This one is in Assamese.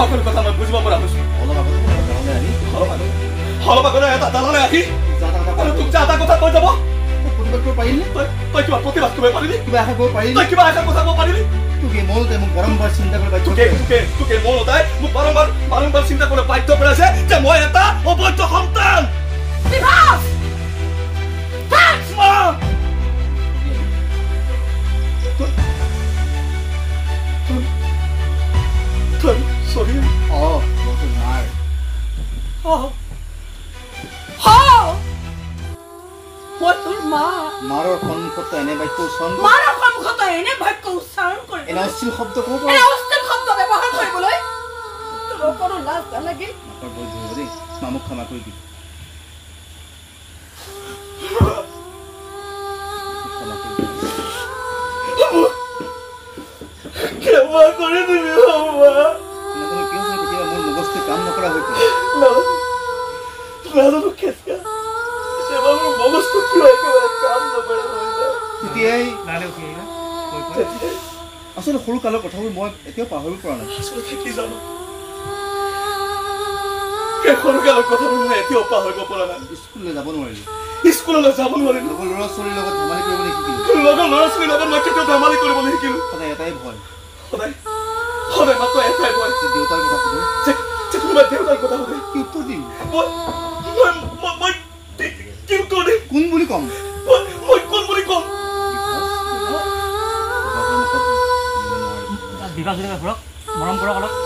সকলো কথা মই বুজিব পৰা হৈছো অলপ আগতে এটা দালালে আহি তোক যে এটা কথা কৈ যাব প্ৰতিবাদ কৰিব পাৰিলি তই কিবা প্ৰতিবাদ কৰিব পাৰিলি কিবা আশা কৰিব পাৰিলি তই কিবা আশা কথা ক'ব পাৰিলি তোকে মনতে মোক বাৰম্বাৰ চিন্তা কৰি তোকে মনতে মোক বাৰম্বাৰ চিন্তা কৰি বাধ্য কৰাইছে যে মই এটা অবৈধ সন্তান Sorry. Oh, you're not. What তোর মা মাৰৰ সন্মুখত এনে বাক্য উচ্চাৰণ মাৰৰ সন্মুখত এনে বাক্য উচ্চাৰণ কৰে এনে অশ্লীল শব্দ ক'ব এনে অশ্লীল শব্দ ব্যৱহাৰ কৰিবলৈ তোৰ কোনো লাজ নালাগে মাকৰ বৈ ধৰিব দেই মামুক ক্ষমা কৰি দিবি ক্ষমা কৰি দিবি কিয় মোৰ মগজটো কাম নকৰা হৈ পৰে নাজানো কেতিয়া মোৰ মগজটো কিয় একেবাৰে কাম নকৰা হৈ যায় তেতিয়াই আচলতে সৰু কালৰ কথাবোৰ মই এতিয়াও পাহৰিব পৰা নাই আচলতে কি জানো সেই সৰু কালৰ কথাবোৰ মই এতিয়াও পাহৰিব পৰা নাই স্কুললৈ যাব নোৱাৰিলো স্কুললৈ যাব নোৱাৰিলো লগৰ ল'ৰা ছোৱালীৰ লগত ধেমালি কৰিবলৈ শিকিলো লগৰ ল'ৰা ছোৱালীৰ লগত মই কেতিয়াও ধেমালি কৰিবলৈ শিকিলো সদায় এটাই ভয় সদায় মাত্ৰ এটাই ভয় দেউতাৰ কথা সোধে যে কোনোবাই দেউতাৰ কথা সোধে কি উত্তৰ দিম মই কি উত্তৰ দিম কোন বুলি ক'ম মই কোন বুলি ক'ম বিকাশ যদি কৰক মৰম কৰক অলপ